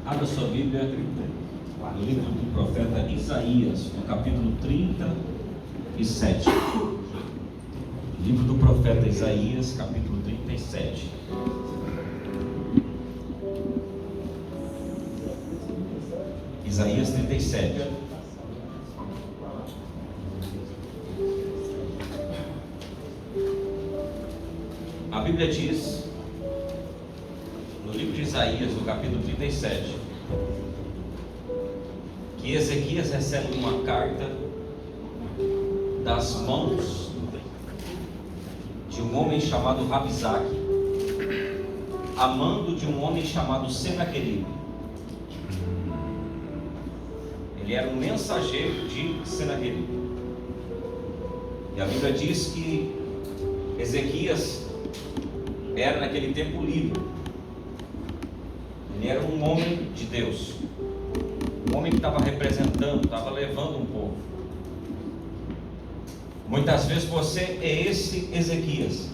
Abra sua Bíblia no livro do profeta Isaías, no capítulo 37. Livro do profeta Isaías, capítulo 37. Isaías 37. A Bíblia diz, no livro de Isaías, no capítulo 37, que Ezequias recebe uma carta das mãos de um homem chamado Rabsaque, a mando de um homem chamado Senaqueribe. Ele era um mensageiro de Senaqueribe. E a Bíblia diz que Ezequias era naquele tempo livre. Ele era um homem de Deus, um homem que estava representando, estava levando um povo. Muitas vezes você é esse Ezequias,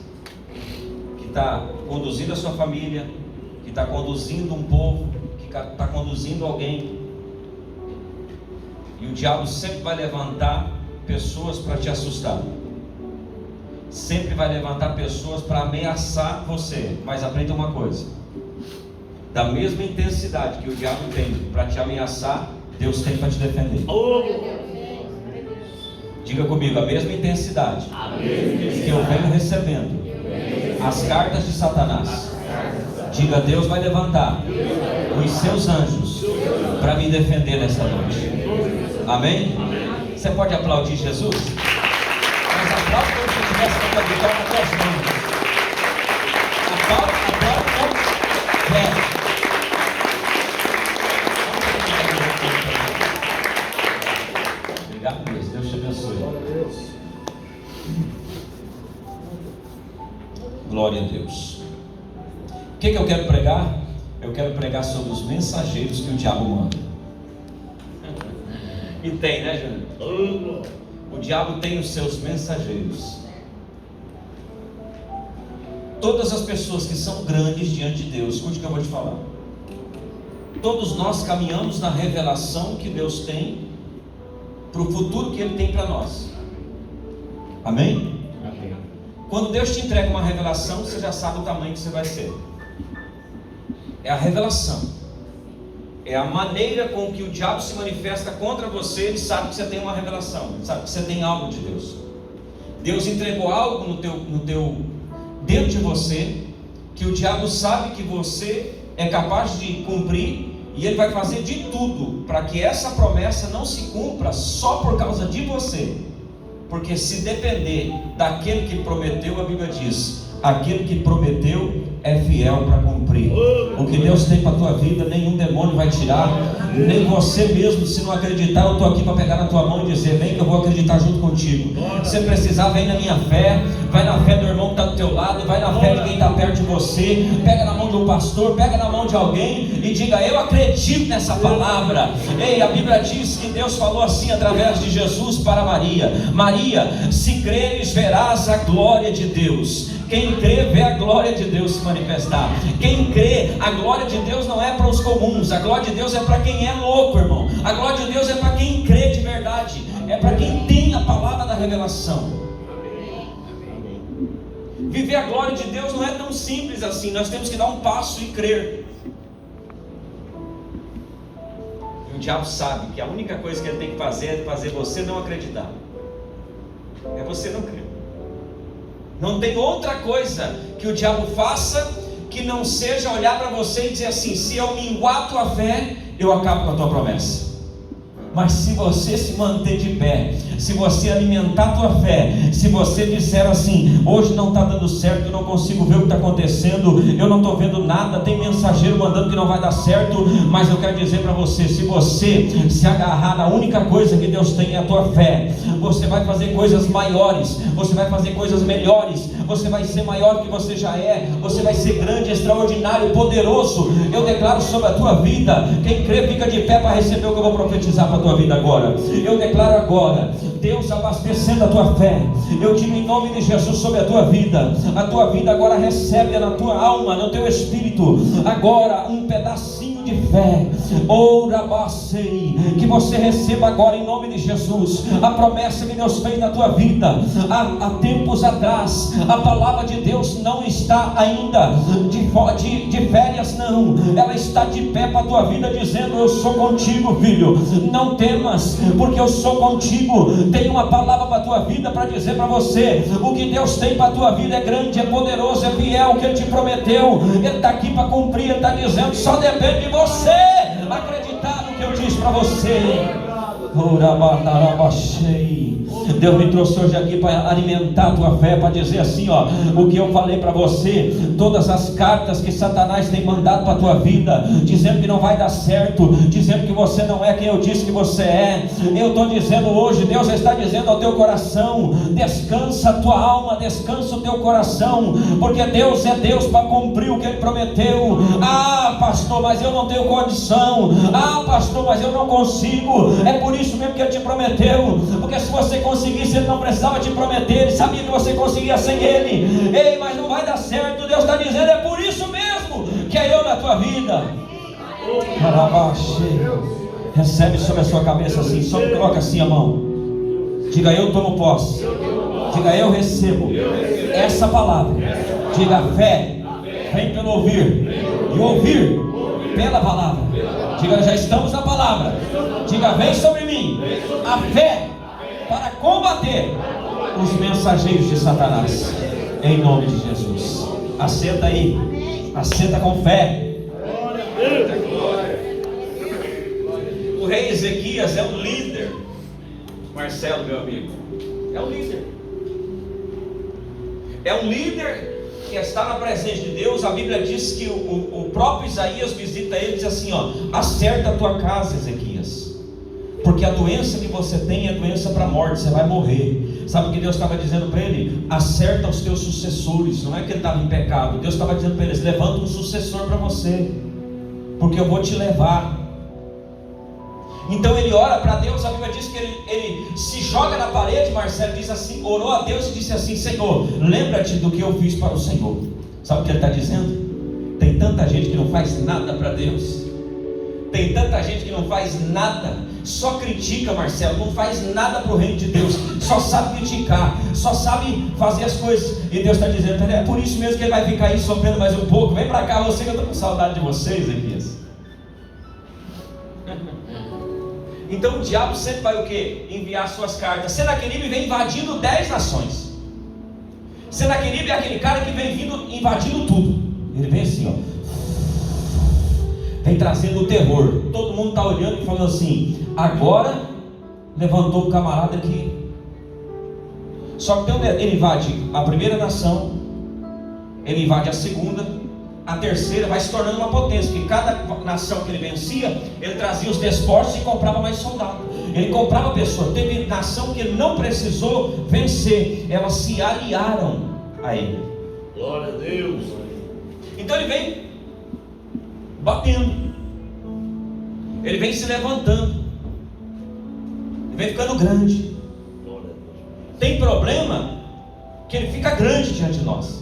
que está conduzindo a sua família, que está conduzindo um povo, que está conduzindo alguém. E o diabo sempre vai levantar pessoas para te assustar. Sempre vai levantar pessoas para ameaçar você. Mas aprenda uma coisa: da mesma intensidade que o diabo tem para te ameaçar, Deus tem para te defender. Diga comigo, a mesma intensidade que eu venho recebendo as cartas de Satanás. Diga, Deus vai levantar os seus anjos para me defender nessa noite. Amém? Você pode aplaudir Jesus? Mas aplaude como se tivesse com a vitória nas suas mãos. Aplaude com fé. Obrigado, Deus. Deus te abençoe. Glória a Deus. O que eu quero pregar? Eu quero pregar sobre os mensageiros que o diabo manda. E tem, né, Júnior? O diabo tem os seus mensageiros. Todas as pessoas que são grandes diante de Deus, escute o que eu vou te falar. Todos nós caminhamos na revelação que Deus tem para o futuro que Ele tem para nós. Amém? Amém. Quando Deus te entrega uma revelação, você já sabe o tamanho que você vai ser. É a revelação. É a maneira com que o diabo se manifesta contra você. Ele sabe que você tem uma revelação, ele sabe que você tem algo de Deus. Deus entregou algo dentro de você, que o diabo sabe que você é capaz de cumprir, e ele vai fazer de tudo para que essa promessa não se cumpra só por causa de você. Porque se depender daquele que prometeu, a Bíblia diz: aquele que prometeu é fiel para cumprir. O que Deus tem para a tua vida, nenhum demônio vai tirar, nem você mesmo. Se não acreditar, eu estou aqui para pegar na tua mão e dizer: vem que eu vou acreditar junto contigo. Se precisar, vem na minha fé, vai na fé do irmão que está do teu lado, vai na fé de quem está perto de você, pega na mão de um pastor, pega na mão de alguém e diga: eu acredito nessa palavra. Ei, a Bíblia diz que Deus falou assim através de Jesus para Maria: Maria, se creres, verás a glória de Deus. Quem crê vê a glória de Deus se manifestar. Quem crê, a glória de Deus não é para os comuns. A glória de Deus é para quem é louco, irmão. A glória de Deus é para quem crê de verdade. É para quem tem a palavra da revelação. Viver a glória de Deus não é tão simples assim. Nós temos que dar um passo e crer. E o diabo sabe que a única coisa que ele tem que fazer é fazer você não acreditar. É você não crer. Não tem outra coisa que o diabo faça que não seja olhar para você e dizer assim: se eu minguar a tua fé, eu acabo com a tua promessa. Mas se você se manter de pé, se você alimentar a tua fé, se você disser assim: hoje não está dando certo, eu não consigo ver o que está acontecendo, eu não estou vendo nada, tem mensageiro mandando que não vai dar certo, mas eu quero dizer para você: se você se agarrar na única coisa que Deus tem, é a tua fé, você vai fazer coisas maiores, você vai fazer coisas melhores, você vai ser maior do que você já é, você vai ser grande, extraordinário, poderoso. Eu declaro sobre a tua vida. Quem crê fica de pé para receber o que eu vou profetizar para a tua vida agora. Eu declaro agora Deus abastecendo a tua fé. Eu digo em nome de Jesus sobre a tua vida agora recebe na tua alma, no teu espírito, agora um pedacinho de de fé. Que você receba agora em nome de Jesus a promessa que Deus fez na tua vida. Há tempos atrás, a palavra de Deus não está ainda de férias, não. Ela está de pé para a tua vida, dizendo: eu sou contigo, filho, não temas, porque eu sou contigo. Tem uma palavra para a tua vida para dizer para você: o que Deus tem para a tua vida é grande, é poderoso, é fiel. O que Ele te prometeu, Ele está aqui para cumprir. Ele está dizendo: só depende de você acreditar no que eu disse para você. Deus me trouxe hoje aqui para alimentar a tua fé, para dizer assim, ó, o que eu falei para você, todas as cartas que Satanás tem mandado para a tua vida, dizendo que não vai dar certo, dizendo que você não é quem eu disse que você é. Eu estou dizendo hoje, Deus está dizendo ao teu coração: descansa a tua alma, descansa o teu coração, porque Deus é Deus para cumprir o que Ele prometeu. Ah, pastor, mas eu não tenho condição. Ah, pastor, mas eu não consigo. É por isso mesmo que Ele te prometeu, porque se você conseguisse, Ele não precisava te prometer. Ele sabia que você conseguia sem Ele. Ei, mas não vai dar certo. Deus está dizendo: é por isso mesmo que é eu na tua vida. Recebe sobre a sua cabeça assim, só coloca assim a mão. Diga: eu tomo posse. Diga: eu recebo essa palavra. Diga: fé vem pelo ouvir, e ouvir pela palavra. Diga: já estamos na palavra. Diga: vem sobre mim a fé para combater os mensageiros de Satanás, em nome de Jesus. Assenta aí, assenta com fé. O rei Ezequias é um líder. Marcelo, meu amigo, é um líder. É um líder que está na presença de Deus. A Bíblia diz que o próprio Isaías visita ele e diz assim, ó: acerta a tua casa, Ezequias, porque a doença que você tem é doença para a morte, você vai morrer. Sabe o que Deus estava dizendo para ele? Acerta os teus sucessores. Não é que ele estava em pecado. Deus estava dizendo para eles: levanta um sucessor para você, porque eu vou te levar. Então ele ora para Deus. A Bíblia diz que ele se joga na parede. Marcelo diz assim, orou a Deus e disse assim: Senhor, lembra-te do que eu fiz para o Senhor. Sabe o que ele está dizendo? Tem tanta gente que não faz nada para Deus. Tem tanta gente que não faz nada, só critica, Marcelo, não faz nada para o reino de Deus, só sabe criticar, só sabe fazer as coisas. E Deus está dizendo: é por isso mesmo que ele vai ficar aí sofrendo mais um pouco. Vem para cá, você, que eu estou com saudade de vocês, Ezequias. Então o diabo sempre vai o quê? Enviar suas cartas. Senaqueribe vem invadindo 10 nações. Senaqueribe é aquele cara que vem vindo invadindo tudo. Ele vem assim, ó, vem trazendo o terror. Todo mundo está olhando e falando assim: agora levantou o camarada aqui. Só que ele invade a primeira nação, ele invade a segunda, a terceira, vai se tornando uma potência, porque cada nação que ele vencia, ele trazia os despojos e comprava mais soldados. Ele comprava pessoas. Teve nação que ele não precisou vencer, elas se aliaram a ele. Glória a Deus. Então ele vem batendo, ele vem se levantando, ele vem ficando grande. Tem problema que ele fica grande diante de nós.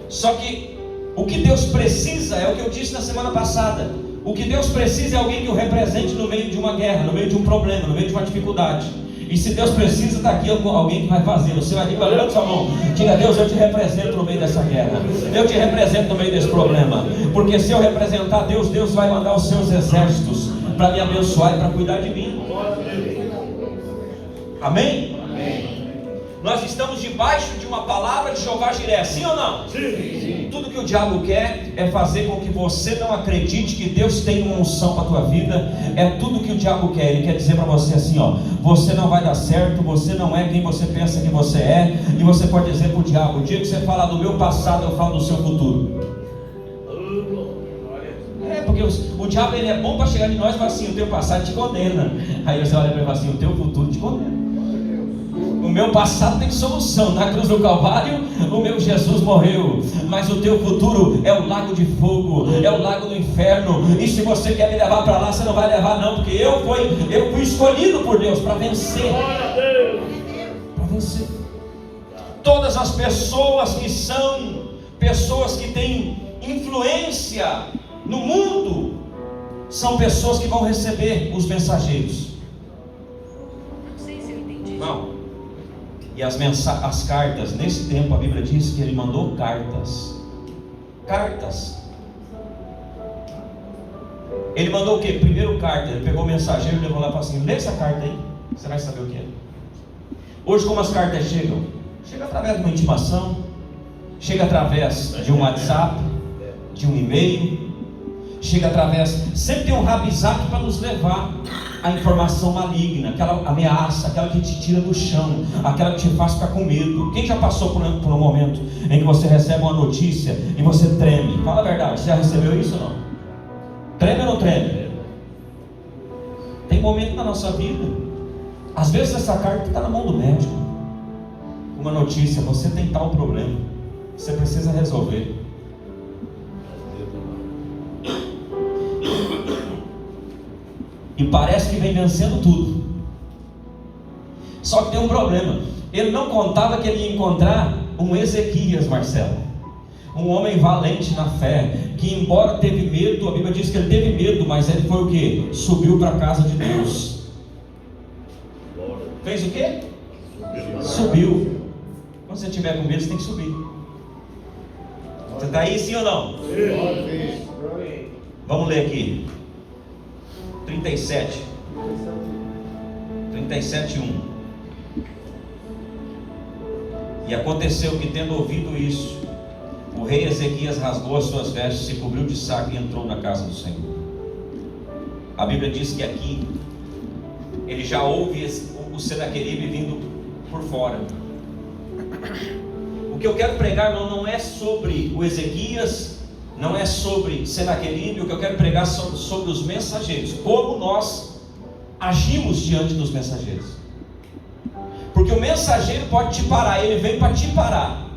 Só que o que Deus precisa é o que eu disse na semana passada. O que Deus precisa é alguém que o represente no meio de uma guerra, no meio de um problema, no meio de uma dificuldade. E se Deus precisa, está aqui alguém que vai fazer. Você vai dizer: levanta sua mão, diga: Deus, eu te represento no meio dessa guerra, eu te represento no meio desse problema. Porque se eu representar Deus, Deus vai mandar os seus exércitos para me abençoar e para cuidar de mim. Amém? Amém. Nós estamos debaixo de uma palavra de Jeová Jiré, sim ou não? Sim. Tudo que o diabo quer é fazer com que você não acredite que Deus tem uma unção para a tua vida. É tudo que o diabo quer. Ele quer dizer para você assim, ó: você não vai dar certo, você não é quem você pensa que você é. E você pode dizer para o diabo: o dia que você falar do meu passado, eu falo do seu futuro. É porque o diabo, ele é bom para chegar de nós e falar assim: o teu passado te condena. Aí você olha para ele e fala assim: o teu futuro te condena. O meu passado tem solução. Na cruz do Calvário, o meu Jesus morreu. Mas o teu futuro é o lago de fogo, é o lago do inferno. E se você quer me levar para lá, você não vai levar não. Porque eu fui escolhido por Deus para vencer. Para vencer. Todas as pessoas que são pessoas que têm influência No mundo, são pessoas que vão receber os mensageiros. Não. E as cartas, nesse tempo a Bíblia diz que ele mandou cartas. Cartas. Ele mandou o quê? Primeiro carta. Ele pegou o mensageiro e levou lá para assim: lê essa carta aí, você vai saber o que é. Hoje, como as cartas chegam? Chega através de uma intimação, chega através de um WhatsApp, de um e-mail, chega através, sempre tem um rabizak para nos levar à informação maligna, aquela ameaça, aquela que te tira do chão, aquela que te faz ficar com medo. Quem já passou por um momento em que você recebe uma notícia e você treme? Fala a verdade, você já recebeu isso ou não? Treme ou não treme? Tem momento na nossa vida, às vezes essa carta está na mão do médico, uma notícia: você tem tal problema, você precisa resolver. E parece que vem vencendo tudo. Só que tem um problema. Ele não contava que ele ia encontrar um Ezequias, Marcelo, um homem valente na fé, que embora teve medo, a Bíblia diz que ele teve medo, mas ele foi o quê? Subiu para a casa de Deus. Fez o quê? Subiu. Quando você estiver com medo, você tem que subir. Você está aí, sim ou não? Vamos ler aqui 37, 1. E aconteceu que, tendo ouvido isso, o rei Ezequias rasgou as suas vestes, se cobriu de saco e entrou na casa do Senhor. A Bíblia diz que aqui ele já ouve o Senaqueribe vindo por fora. O que eu quero pregar não é sobre o Ezequias, não é sobre Senaqueribe. O que eu quero pregar sobre os mensageiros, como nós agimos diante dos mensageiros. Porque o mensageiro pode te parar, ele vem para te parar.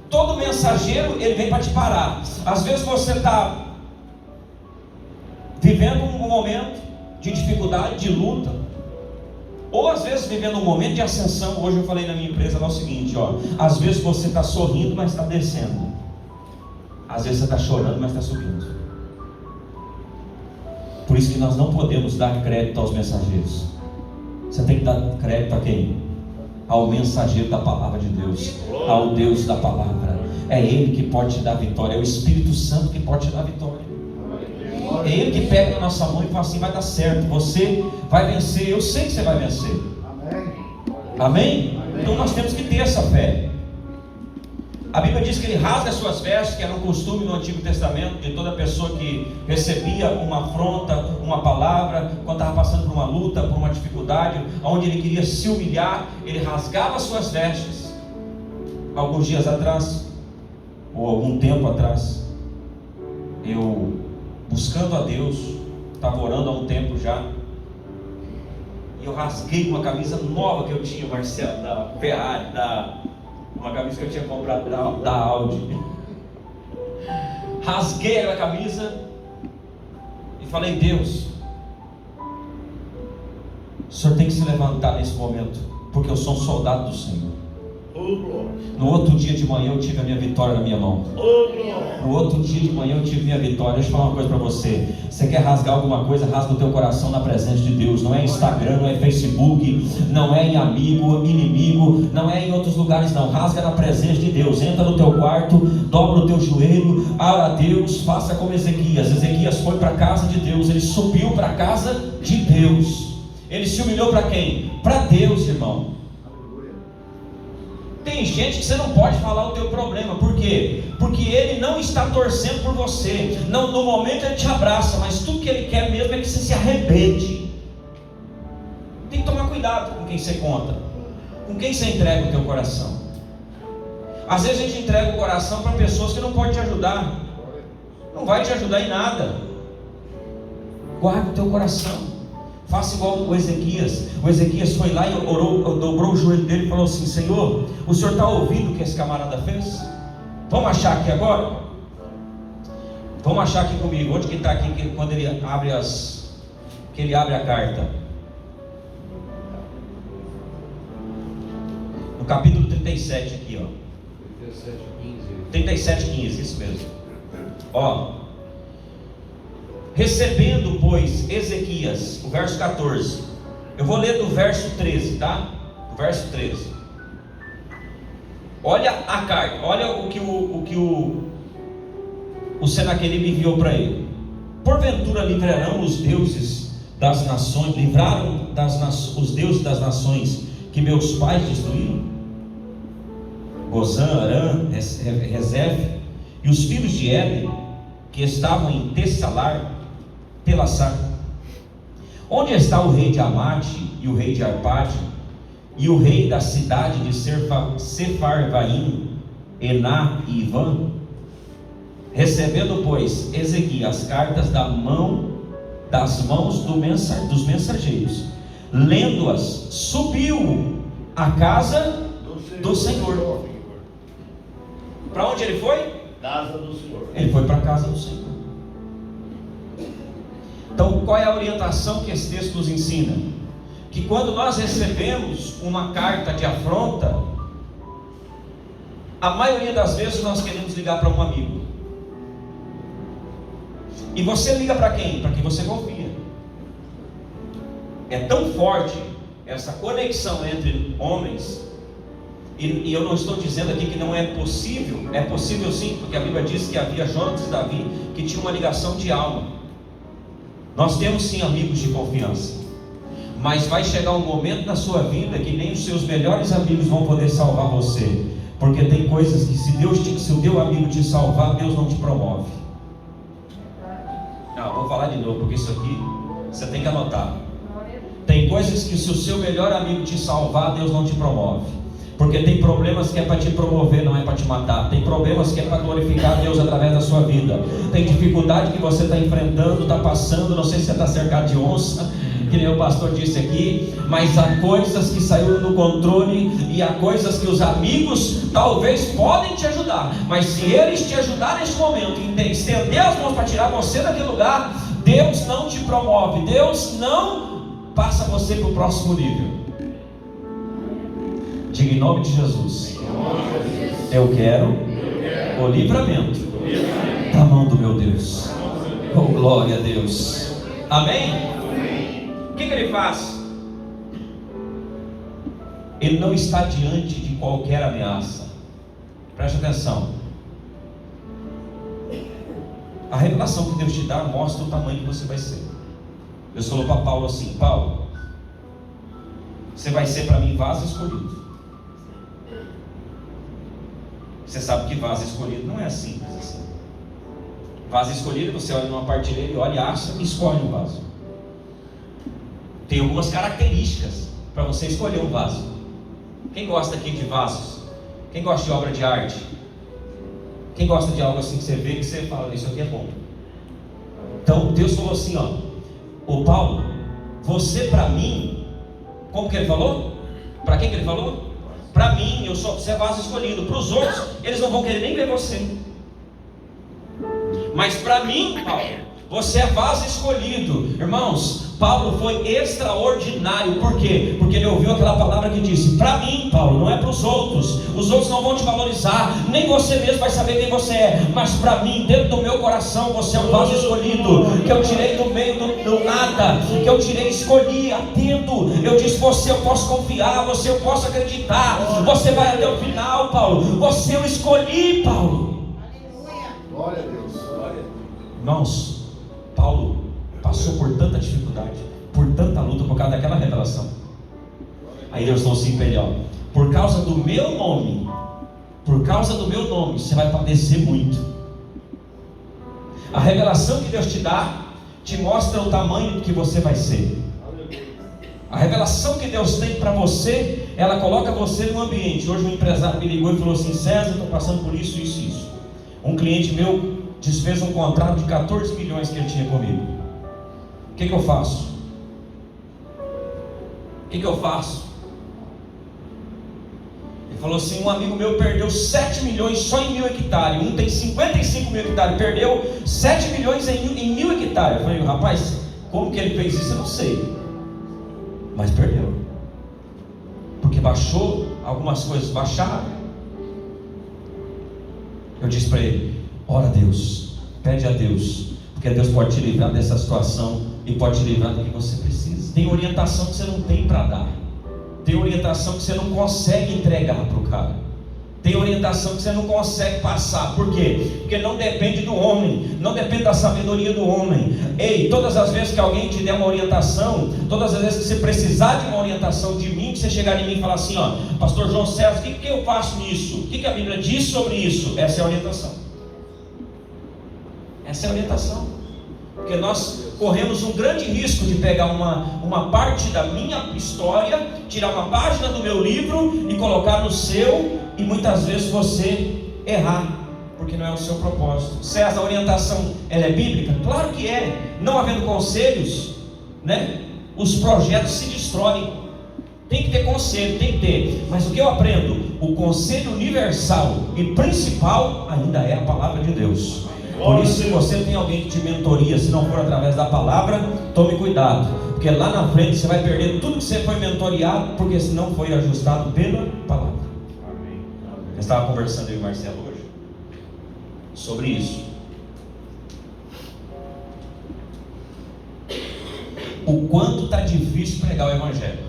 Todo mensageiro, ele vem para te parar. Às vezes você está vivendo um momento de dificuldade, de luta, ou às vezes vivendo um momento de ascensão. Hoje eu falei na minha empresa lá o seguinte, às vezes você está sorrindo, mas está descendo. Às vezes você está chorando, mas está subindo. Por isso que nós não podemos dar crédito aos mensageiros. Você tem que dar crédito a quem? Ao mensageiro da palavra de Deus, ao Deus da palavra. É Ele que pode te dar vitória, é o Espírito Santo que pode te dar vitória. É Ele que pega na nossa mão e fala assim: vai dar certo, você vai vencer, eu sei que você vai vencer. Amém? Então nós temos que ter essa fé. A Bíblia diz que ele rasga as suas vestes, que era um costume no Antigo Testamento de toda pessoa que recebia uma afronta, uma palavra, quando estava passando por uma luta, por uma dificuldade, onde ele queria se humilhar, ele rasgava as suas vestes. Alguns dias atrás, ou algum tempo atrás, eu, buscando a Deus, estava orando há um tempo já, e eu rasguei uma camisa nova que eu tinha, Marcelo, da Ferrari, uma camisa que eu tinha comprado da Audi. Rasguei aquela camisa e falei: Deus, o Senhor tem que se levantar nesse momento, porque eu sou um soldado do Senhor. No outro dia de manhã eu tive a minha vitória na minha mão. No outro dia de manhã eu tive minha vitória. Deixa eu falar uma coisa para você. Você quer rasgar alguma coisa, rasga o teu coração na presença de Deus. Não é em Instagram, não é em Facebook, não é em amigo, inimigo, não é em outros lugares não. Rasga na presença de Deus. Entra no teu quarto, dobra o teu joelho, ora a Deus, faça como Ezequias. Ezequias foi para a casa de Deus, ele subiu para a casa de Deus. Ele se humilhou para quem? Para Deus, irmão. Tem gente que você não pode falar o teu problema. Por quê? Porque ele não está torcendo por você. Não, no momento ele te abraça, mas tudo que ele quer mesmo é que você se arrebente. Tem que tomar cuidado com quem você conta, com quem você entrega o teu coração. Às vezes a gente entrega o coração para pessoas que não podem te ajudar. Não vai te ajudar em nada. Guarda o teu coração. Faça igual o Ezequias. O Ezequias foi lá e orou, dobrou o joelho dele e falou assim: Senhor, o Senhor está ouvindo o que esse camarada fez? Vamos achar aqui agora? Vamos achar aqui comigo. Onde que está aqui quando ele abre que ele abre a carta? No capítulo 37 aqui, 37:15, isso mesmo. Recebendo, pois, Ezequias, o verso 14. Eu vou ler do verso 13, tá? O verso 13. Olha a carta, olha o que o Senaqueribe enviou para ele. Porventura livrarão os deuses das nações, livraram os deuses das nações que meus pais destruíram? Gozã, Arã, Rezef e os filhos de Éden que estavam em Telassar. Onde está o rei de Amate e o rei de Arpade e o rei da cidade de Sefarvaim, Ená e Ivã? Recebendo, pois, Ezequias as cartas das mãos dos mensageiros, lendo-as, subiu à casa do Senhor. Para onde ele foi? Casa do Senhor. Ele foi para a casa do Senhor. Então, qual é a orientação que esse texto nos ensina? Que quando nós recebemos uma carta de afronta, a maioria das vezes nós queremos ligar para um amigo. E você liga para quem? Para quem você confia. É tão forte essa conexão entre homens, e eu não estou dizendo aqui que não é possível. É possível sim, porque a Bíblia diz que havia Jonas e Davi que tinham uma ligação de alma. Nós temos sim amigos de confiança, mas vai chegar um momento na sua vida que nem os seus melhores amigos vão poder salvar você, porque tem coisas que se o teu amigo te salvar, Deus não te promove. Vou falar de novo, porque isso aqui você tem que anotar. Tem coisas que se o seu melhor amigo te salvar, Deus não te promove, porque tem problemas que é para te promover, não é para te matar. Tem problemas que é para glorificar Deus através da sua vida. Tem dificuldade que você está enfrentando, está passando, não sei se você está cercado de onça, que nem o pastor disse aqui, mas há coisas que saíram do controle, e há coisas que os amigos talvez podem te ajudar, mas se eles te ajudarem neste momento, estender as mãos para tirar você daquele lugar, Deus não te promove, Deus não passa você para o próximo nível. Diga em nome de Jesus: eu quero o livramento da mão do meu Deus. Oh, glória a Deus. Amém? O que ele faz? Ele não está diante de qualquer ameaça. Preste atenção. A revelação que Deus te dá mostra o tamanho que você vai ser. Deus falou para Paulo assim: Paulo, você vai ser para mim vaso escolhido. Você sabe que vaso escolhido não é simples assim. Vaso escolhido, você olha numa partilheira e olha, acha e escolhe um vaso. Tem algumas características para você escolher um vaso. Quem gosta aqui de vasos? Quem gosta de obra de arte? Quem gosta de algo assim que você vê, que você fala, isso aqui é bom? Então Deus falou assim, ô Paulo, você para mim, como que ele falou? Para quem que ele falou? Para mim, você é vaso escolhido. Para os outros, eles não vão querer nem ver você. Mas para mim, Paulo, você é vaso escolhido. Irmãos, Paulo foi extraordinário. Por quê? Porque ele ouviu aquela palavra que disse: para mim, Paulo, não é para os outros. Os outros não vão te valorizar, nem você mesmo vai saber quem você é. Mas para mim, dentro do meu coração, você é um vaso escolhido, que eu tirei do meio do nada, que eu tirei, escolhi, atento. Eu disse: você eu posso confiar, você eu posso acreditar, você vai até o final, Paulo. Você eu escolhi, Paulo. Glória a Deus. Irmãos, Paulo passou por tanta dificuldade, por tanta luta, por causa daquela revelação. Aí Deus falou assim para ele: por causa do meu nome, você vai padecer muito. A revelação que Deus te dá te mostra o tamanho que você vai ser. A revelação que Deus tem para você, ela coloca você no ambiente. Hoje um empresário me ligou e falou assim: César, estou passando por isso, isso, isso. Um cliente meu desfez um contrato de 14 milhões que ele tinha comigo. O que eu faço? Ele falou assim: um amigo meu perdeu 7 milhões só em 1.000 hectares. Um tem 55 mil hectares, perdeu 7 milhões em 1.000 hectares. Eu falei: rapaz, como que ele fez isso? Eu não sei, mas perdeu, porque baixou, algumas coisas baixaram. Eu disse para ele: ora a Deus, pede a Deus, Porque Deus pode te livrar dessa situação e pode te livrar do que você precisa. Tem orientação que você não tem para dar. Tem orientação que você não consegue entregar para o cara. Tem orientação que você não consegue passar. Por quê? Porque não depende do homem, não depende da sabedoria do homem. Ei, todas as vezes que alguém te der uma orientação, todas as vezes que você precisar de uma orientação de mim, que você chegar em mim e falar assim, ó, pastor João César, o que eu faço nisso? O que a Bíblia diz sobre isso? Essa é a orientação. Essa é a orientação. Porque nós corremos um grande risco de pegar uma parte da minha história, tirar uma página do meu livro e colocar no seu, e muitas vezes você errar, porque não é o seu propósito. César, a orientação, ela é bíblica? Claro que é. Não havendo conselhos, né, os projetos se destroem. Tem que ter conselho, tem que ter. Mas o que eu aprendo? O conselho universal e principal ainda é a palavra de Deus. Por isso, se você tem alguém que te mentoria, se não for através da palavra, tome cuidado, porque lá na frente você vai perder tudo que você foi mentoreado, porque se não foi ajustado pela palavra. Eu estava conversando eu e o Marcelo hoje sobre isso. O quanto está difícil pregar o evangelho.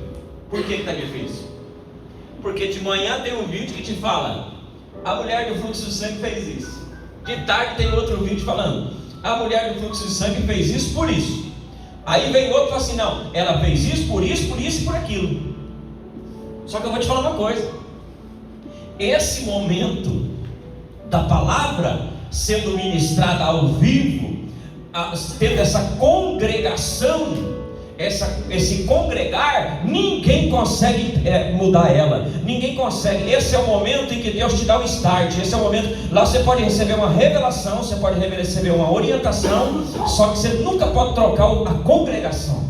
Por que está difícil? Porque de manhã tem um vídeo que te fala: a mulher do fluxo de sangue fez isso. De tarde tem outro vídeo falando: a mulher do fluxo de sangue fez isso por isso. Aí vem outro e fala assim: não, ela fez isso por isso, por isso e por aquilo. Só que eu vou te falar uma coisa: esse momento da palavra sendo ministrada ao vivo, tendo essa congregação, esse congregar, ninguém consegue mudar ela, ninguém consegue. Esse é o momento em que Deus te dá o start. Esse é o momento, lá você pode receber uma revelação, você pode receber uma orientação, só que você nunca pode trocar a congregação.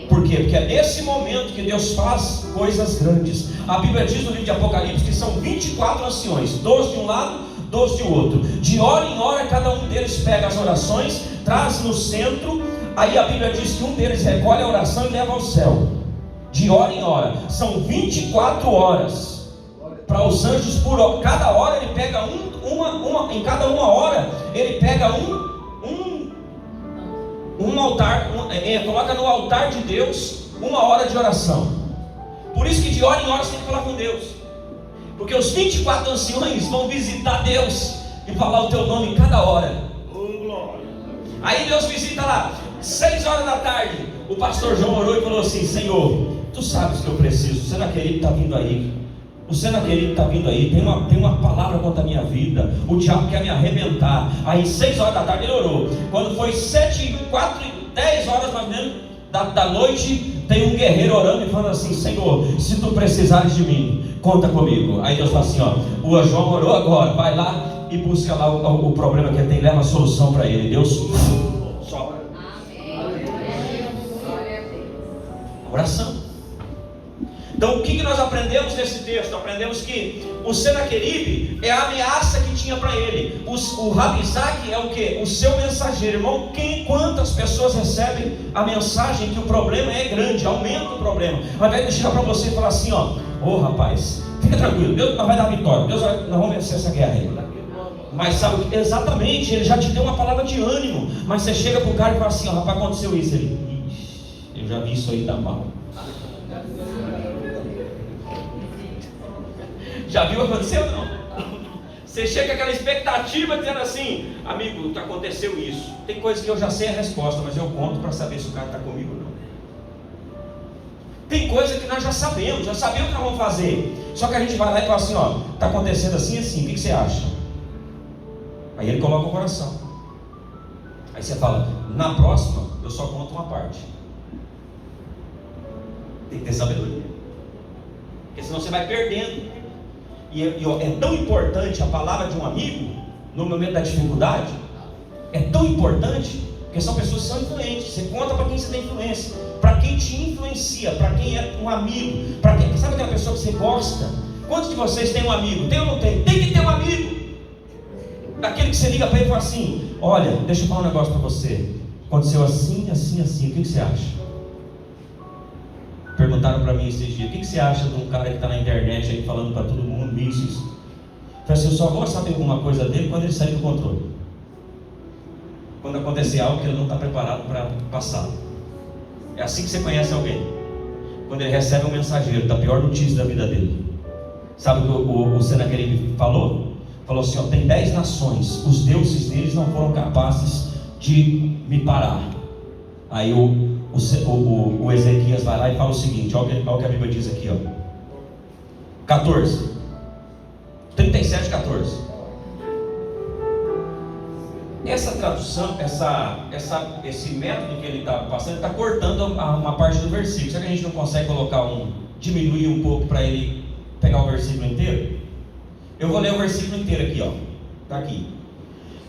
Por quê? Porque é nesse momento que Deus faz coisas grandes. A Bíblia diz no livro de Apocalipse que são 24 anciões, 12 de um lado, 12 de outro. De hora em hora cada um deles pega as orações, traz no centro. Aí a Bíblia diz que um deles recolhe a oração e leva ao céu. De hora em hora. São 24 horas. Para os anjos, por hora. Cada hora ele pega em cada uma hora ele pega um altar, coloca no altar de Deus uma hora de oração. Por isso que de hora em hora você tem que falar com Deus. Porque os 24 anciões vão visitar Deus e falar o teu nome em cada hora. Aí Deus visita lá, 6 horas da tarde. O pastor João orou e falou assim: Senhor, tu sabes que eu preciso. O Senaqueribe está vindo aí. O Senaqueribe está vindo aí. Tem uma palavra contra a minha vida. O diabo quer me arrebentar. Aí 6 horas da tarde ele orou. Quando foi 10 horas mais ou menos da noite, tem um guerreiro orando e falando assim: Senhor, se tu precisares de mim, conta comigo. Aí Deus fala assim: ó, o João orou agora, vai lá e busca lá o problema que ele tem, leva a solução para ele. Deus sopra. Oração. Então o que nós aprendemos nesse texto? Aprendemos que o Senaqueribe é a ameaça que tinha para ele. O Rabizag é o que? O seu mensageiro. Irmão, quantas pessoas recebem a mensagem que o problema é grande, aumenta o problema, ao invés de chegar para você e falar assim: ó, rapaz, fica tranquilo, Deus vai dar vitória, nós vamos vencer essa guerra aí. Mas sabe, exatamente, ele já te deu uma palavra de ânimo, mas você chega para o cara e fala assim: ó, rapaz, aconteceu isso. Ele: eu já vi isso aí dar mal. Já viu acontecer ou não? Você chega com aquela expectativa dizendo assim: amigo, aconteceu isso. Tem coisa que eu já sei a resposta, mas eu conto para saber se o cara está comigo ou não. Tem coisa que nós já sabemos o que nós vamos fazer. Só que a gente vai lá e fala assim: ó, está acontecendo assim, assim, o que você acha? Aí ele coloca o coração. Aí você fala: na próxima eu só conto uma parte. Tem que ter sabedoria, porque senão você vai perdendo. E é tão importante a palavra de um amigo no momento da dificuldade. É tão importante, porque são pessoas que são influentes. Você conta para quem você tem influência, para quem te influencia, para quem é um amigo, para quem, sabe aquela pessoa que você gosta? Quantos de vocês têm um amigo? Tem ou não tem? Tem que ter um amigo. Aquele que você liga para ele e fala assim: olha, deixa eu falar um negócio para você. Aconteceu assim, assim, assim, o que você acha? Perguntaram para mim esses dias: o que você acha de um cara que está na internet aí falando para todo mundo isso? Eu falei assim: eu só vou saber alguma coisa dele quando ele sair do controle. quando acontecer algo que ele não está preparado para passar. É assim que você conhece alguém, quando ele recebe um mensageiro da pior notícia da vida dele. Sabe o que o Senaqueribe falou? Falou assim, ó, tem 10 nações, os deuses deles não foram capazes de me parar. Aí o Ezequias vai lá e fala o seguinte, olha o que a Bíblia diz aqui, ó, 14, 37, 14. Essa tradução, esse método que ele está passando, está cortando uma parte do versículo. Será que a gente não consegue diminuir um pouco para ele pegar o versículo inteiro? Eu vou ler o versículo inteiro aqui, ó. Está aqui.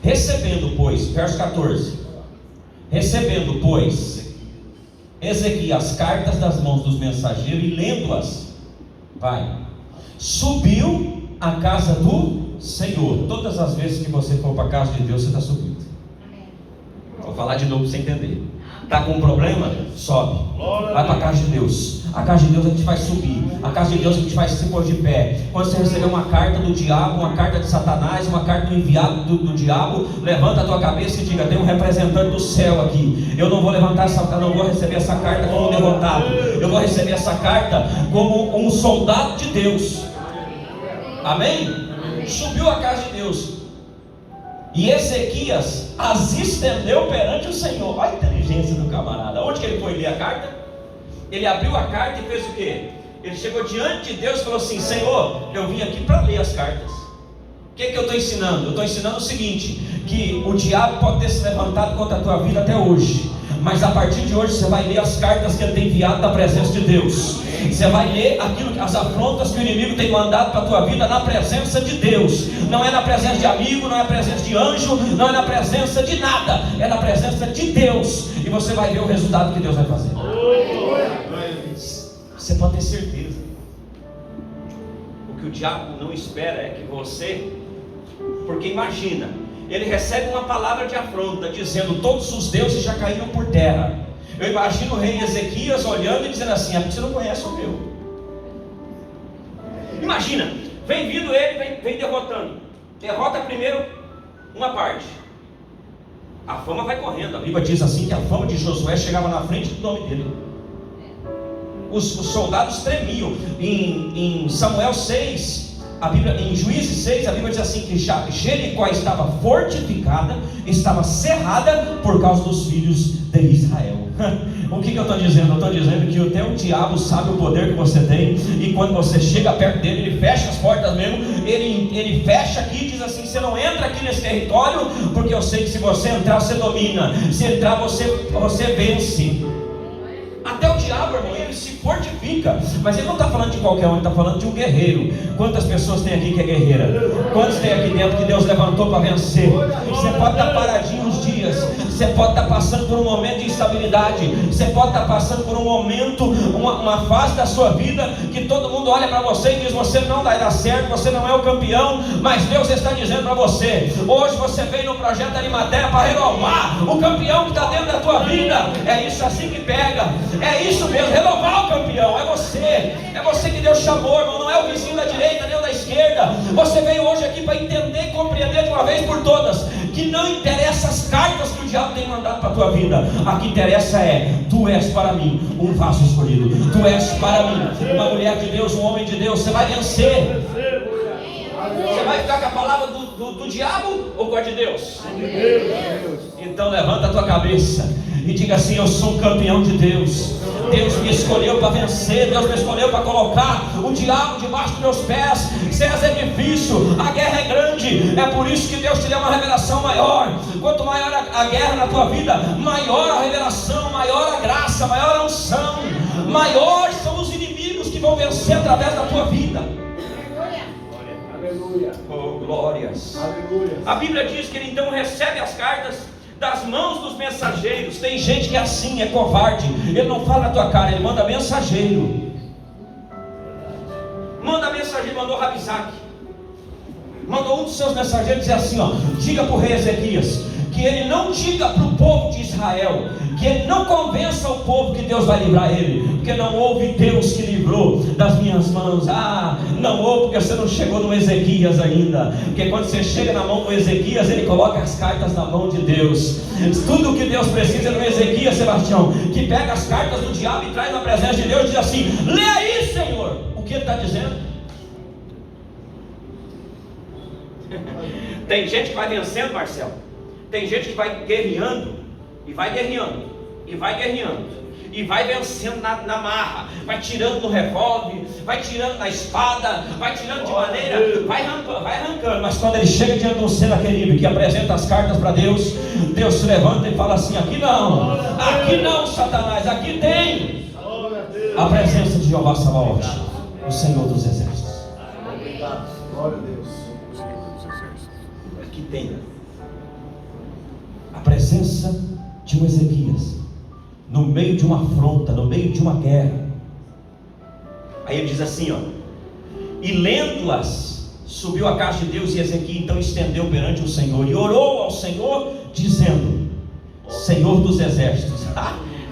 Recebendo, pois, verso 14. Recebendo, pois, Ezequias as cartas das mãos dos mensageiros e lendo-as, subiu à casa do Senhor. Todas as vezes que você for para a casa de Deus, você está subindo. Vou falar de novo para você entender. Está com um problema? Sobe. Vai para a casa de Deus. A casa de Deus a gente vai subir. A casa de Deus a gente vai se pôr de pé. Quando você receber uma carta do diabo, uma carta de Satanás, uma carta do enviado do diabo, levanta a tua cabeça e diga, tem um representante do céu aqui. Eu não vou levantar não vou receber essa carta como derrotado. Eu vou receber essa carta como um soldado de Deus. Amém? Subiu à casa de Deus. E Ezequias as estendeu perante o Senhor. Olha a inteligência do camarada. Onde que ele foi ler a carta? Ele abriu a carta e fez o quê? Ele chegou diante de Deus e falou assim, Senhor, eu vim aqui para ler as cartas. O que eu estou ensinando? Eu estou ensinando o seguinte, que o diabo pode ter se levantado contra a tua vida até hoje, mas a partir de hoje você vai ler as cartas que ele tem enviado da presença de Deus. Você vai ler as afrontas que o inimigo tem mandado para a tua vida na presença de Deus. Não é na presença de amigo, não é na presença de anjo, não é na presença de nada, é na presença de Deus. E você vai ver o resultado que Deus vai fazer. Você pode ter certeza. O que o diabo não espera é que você, porque imagina, ele recebe uma palavra de afronta, dizendo, todos os deuses já caíram por terra. Eu imagino o rei Ezequias olhando e dizendo assim, porque você não conhece o meu. Imagina, vem vindo ele, vem derrotando. Derrota primeiro uma parte. A fama vai correndo. A Bíblia diz assim, que a fama de Josué chegava na frente do nome dele. Os soldados tremiam. Em Samuel 6, em Juízes 6, a Bíblia diz assim, que Jericó estava fortificada, estava cerrada por causa dos filhos de Israel. O que eu estou dizendo? Eu estou dizendo que até o diabo sabe o poder que você tem, e quando você chega perto dele, ele fecha as portas mesmo, ele fecha aqui e diz assim, você não entra aqui nesse território, porque eu sei que se você entrar, você domina, se entrar, você vence. Até o diabo, irmão, ele se fortifica, mas ele não está falando de qualquer um, ele está falando de um guerreiro. Quantas pessoas tem aqui que é guerreira? Quantos tem aqui dentro que Deus levantou para vencer? Você pode estar paradinho uns dias, você pode estar passando por um momento de instabilidade, você pode estar passando por um momento, uma fase da sua vida, que todo mundo olha para você e diz, você não vai dar certo, você não é o campeão, mas Deus está dizendo para você, hoje você veio no projeto Arimateia para renovar o campeão que está dentro da tua vida. É isso assim que pega. É isso mesmo, renovar o campeão, é você que Deus chamou, irmão, não é o vizinho da direita, nem o da esquerda. Você veio hoje aqui para entender e compreender de uma vez por todas, que não interessa as cartas que o diabo tem mandado para a tua vida, a que interessa é, tu és para mim um vaso escolhido, tu és para mim uma mulher de Deus, um homem de Deus, você vai vencer. Você vai ficar com a palavra do diabo ou com a de Deus? Então levanta a tua cabeça e diga assim, eu sou um campeão de Deus. Deus me escolheu para vencer, Deus me escolheu para colocar o diabo debaixo dos meus pés. César é difícil, a guerra é grande, é por isso que Deus te deu uma revelação maior. Quanto maior a guerra na tua vida, maior a revelação, maior a graça, maior a unção, maiores são os inimigos que vão vencer através da tua vida. Aleluia. Oh, glórias. Aleluia. A Bíblia diz que ele então recebe as cartas das mãos dos mensageiros. Tem gente que é assim, é covarde, ele não fala na tua cara, ele manda mensageiro. Mandou Rabizaque, mandou um dos seus mensageiros dizer assim, ó, diga para o rei Ezequias que ele não diga para o povo de Israel, que ele não convença o o povo que Deus vai livrar ele, porque não houve Deus que livrou das minhas mãos. Não houve, porque você não chegou no Ezequias ainda, porque quando você chega na mão do Ezequias, ele coloca as cartas na mão de Deus. Tudo o que Deus precisa é no Ezequias, Sebastião, que pega as cartas do diabo e traz na presença de Deus e diz assim: lê aí, Senhor, o que ele está dizendo. Tem gente que vai vencendo, Marcelo. Tem gente que vai guerreando, e vai guerreando, e vai guerreando, e vai vencendo na marra, vai tirando no revólver, vai tirando na espada, vai tirando de maneira, vai arrancando. Mas quando ele chega diante de um Senaqueribe que apresenta as cartas para Deus, Deus se levanta e fala assim: aqui não, Satanás, aqui tem a presença de Jeová Sabaote, o Senhor dos Exércitos. Glória a Deus. Aqui tem a presença de um Ezequias no meio de uma afronta, no meio de uma guerra. Aí ele diz assim, e lendo-as, subiu a casa de Deus, e Ezequias então estendeu perante o Senhor e orou ao Senhor, dizendo: Senhor dos Exércitos.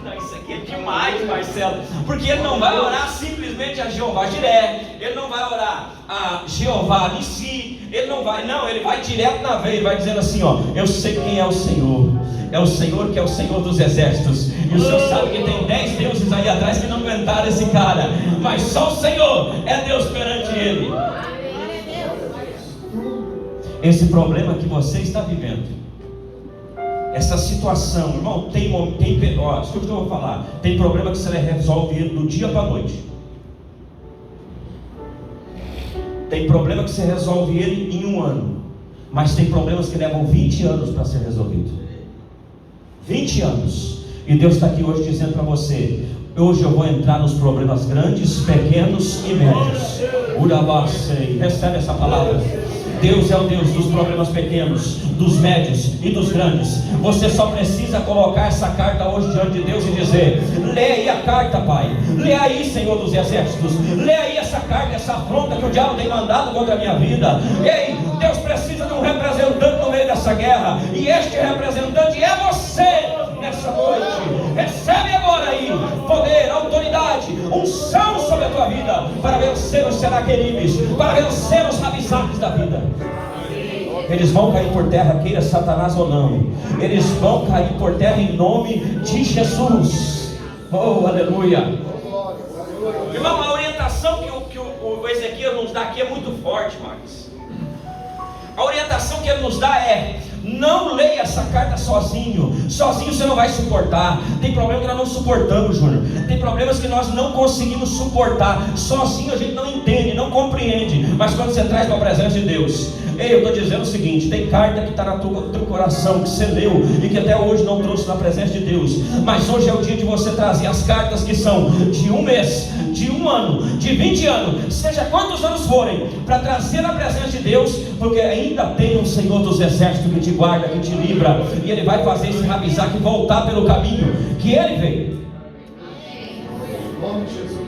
Não, isso aqui é demais, Marcelo, porque ele não vai orar simplesmente a Jeová Jiré, ele não vai orar a Jeová Nissi, ele vai direto na veia, ele vai dizendo assim: eu sei quem é o Senhor. É o Senhor que é o Senhor dos Exércitos. E o Senhor sabe que tem 10 deuses aí atrás que não aguentaram esse cara, mas só o Senhor é Deus perante ele. Esse problema que você está vivendo, essa situação, irmão, escuta o que eu vou falar. Tem problema que você resolve ele do dia para a noite. Tem problema que você resolve ele em 1 ano, mas tem problemas que levam 20 anos para ser resolvido. 20 anos. E Deus está aqui hoje dizendo para você: hoje eu vou entrar nos problemas grandes, pequenos e médios. Urabacei, recebe essa palavra. Deus é o Deus dos problemas pequenos, dos médios e dos grandes. Você só precisa colocar essa carta hoje diante de Deus e dizer: lê aí a carta, Pai. Lê aí, Senhor dos Exércitos. Lê aí essa carta, essa afronta que o diabo tem mandado contra a minha vida. Ei, Deus precisa de um representante no meio dessa guerra, e este representante é você nessa noite. Recebe agora aí poder, autoridade, unção sobre a tua vida, para vencer os Senaqueribes, para vencer os Rabisaques da vida. Eles vão cair por terra, queira Satanás ou não. Eles vão cair por terra em nome de Jesus. Oh, aleluia. Irmão, a orientação que o Ezequias nos dá aqui é muito forte, Marcos. A orientação que ele nos dá é: não leia essa carta sozinho. Sozinho você não vai suportar. Tem problema que nós não suportamos, Júnior. Tem problemas que nós não conseguimos suportar. Sozinho a gente não entende, não compreende. Mas quando você traz para a presença de Deus, eu estou dizendo o seguinte: tem carta que está no teu coração, que você leu e que até hoje não trouxe na presença de Deus. Mas hoje é o dia de você trazer as cartas que são de 1 mês, de 1 ano, de 20 anos, seja quantos anos forem, para trazer na presença de Deus, porque ainda tem um Senhor dos Exércitos que te guarda, que te livra, e Ele vai fazer esse Rabisaque voltar pelo caminho que ele veio. Em nome de Jesus.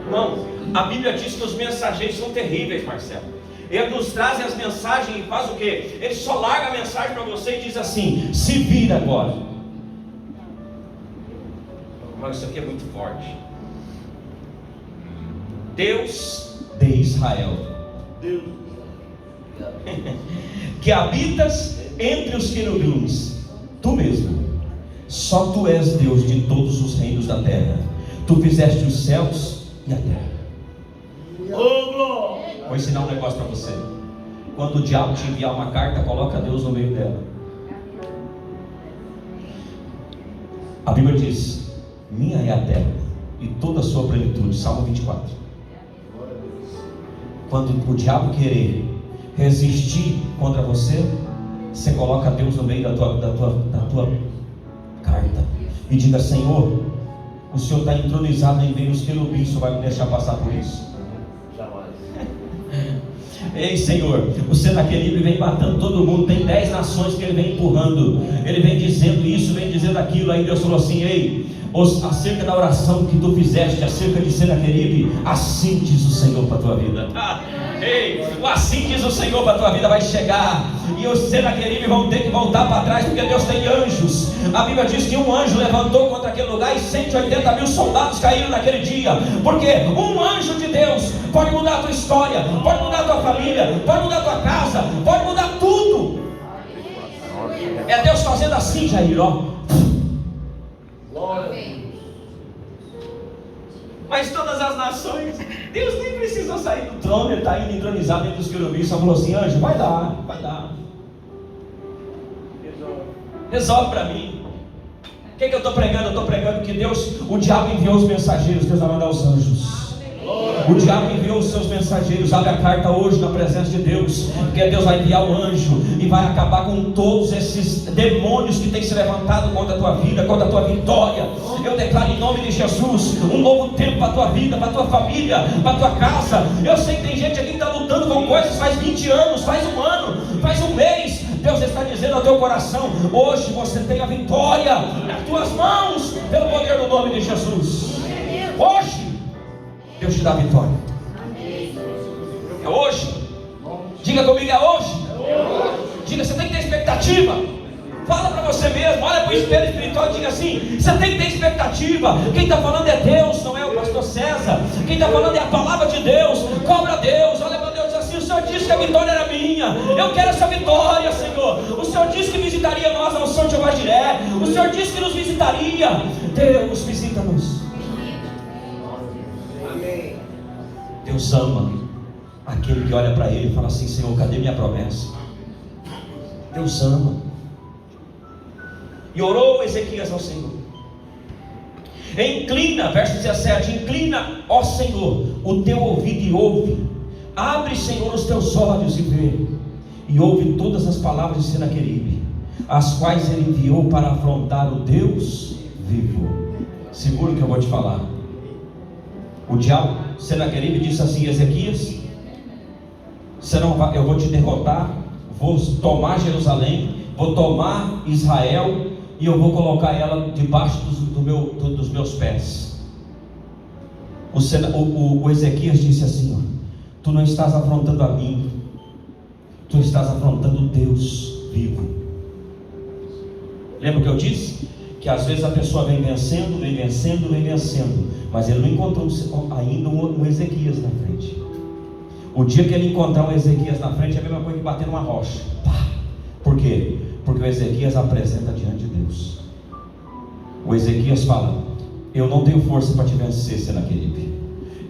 Irmão, a Bíblia diz que os mensageiros são terríveis, Marcelo. Ele nos traz as mensagens e faz o quê? Ele só larga a mensagem para você e diz assim: se vira agora. Mas isso aqui é muito forte. Deus de Israel, Deus, que habitas entre os querubins, tu mesmo, só tu és Deus de todos os reinos da terra. Tu fizeste os céus e a terra. oh glória. Vou ensinar um negócio para você. Quando o diabo te enviar uma carta, coloca Deus no meio dela. A Bíblia diz: minha é a terra e toda a sua plenitude. Salmo 24. Quando o diabo querer resistir contra você, você coloca Deus no meio da tua carta e diga: Senhor, o Senhor está entronizado em meio dos querubins, o Senhor vai me deixar passar por isso? Ei, Senhor, o Senaqueribe vem matando todo mundo. Tem 10 nações que ele vem empurrando. Ele vem dizendo isso, vem dizendo aquilo. Aí Deus falou assim: ei, acerca da oração que tu fizeste acerca de Senaqueribe, assim diz o Senhor para a tua vida. Ei, assim diz o Senhor para a tua vida vai chegar. E os Senaqueribe vão ter que voltar para trás, porque Deus tem anjos. A Bíblia diz que um anjo levantou contra aquele lugar e 180 mil soldados caíram naquele dia. Porque um anjo de Deus pode mudar a tua história, pode mudar a tua família, pode mudar a tua casa, pode mudar tudo. É Deus fazendo assim, Jair, ó. Mas todas as nações, Deus nem precisou sair do trono, Ele está indo entronizado entre os querubins. Só falou assim: anjo, vai dar. Resolve para mim. O que eu estou pregando? Eu estou pregando que Deus, o diabo enviou os mensageiros, Deus vai mandar os anjos. O diabo enviou os seus mensageiros. Abre a carta hoje na presença de Deus, porque Deus vai enviar o anjo e vai acabar com todos esses demônios que têm se levantado contra a tua vida, contra a tua vitória. Eu declaro em nome de Jesus um novo tempo para a tua vida, para a tua família, para a tua casa. Eu sei que tem gente aqui que está lutando com coisas faz 20 anos, faz um ano, faz um mês. Deus está dizendo ao teu coração: hoje você tem a vitória nas tuas mãos, pelo poder do nome de Jesus. Hoje Deus te dá a vitória. É hoje. Diga comigo, é hoje. Diga, você tem que ter expectativa. Fala para você mesmo, olha para o espelho espiritual e diga assim: você tem que ter expectativa. Quem está falando é Deus, não é o pastor César. Quem está falando é a palavra de Deus. Cobra a Deus, olha para Deus e diz assim: o Senhor disse que a vitória era minha. Eu quero essa vitória, Senhor. O Senhor disse que visitaria nós ao São Jeová Jiré. O Senhor disse que nos visitaria. Deus, visita-nos. Deus ama aquele que olha para Ele e fala assim: Senhor, cadê minha promessa? Deus ama. E orou Ezequias ao Senhor: inclina, verso 17: inclina, ó Senhor, o teu ouvido e ouve. Abre, Senhor, os teus olhos e vê. E ouve todas as palavras de Senaqueribe, as quais ele enviou para afrontar o Deus vivo. Seguro que eu vou te falar. O diabo, Senaqueribe, disse assim: Ezequias, eu vou te derrotar, vou tomar Jerusalém, vou tomar Israel, e eu vou colocar ela debaixo dos meus pés. O Ezequias disse assim: ó, tu não estás afrontando a mim, tu estás afrontando Deus vivo. Lembra o que eu disse? Que às vezes a pessoa vem vencendo, mas ele não encontrou ainda um Ezequias na frente. O dia que ele encontrar um Ezequias na frente é a mesma coisa que bater numa rocha. Pá! Por quê? Porque o Ezequias apresenta diante de Deus. O Ezequias fala: eu não tenho força para te vencer, Senaqueribe.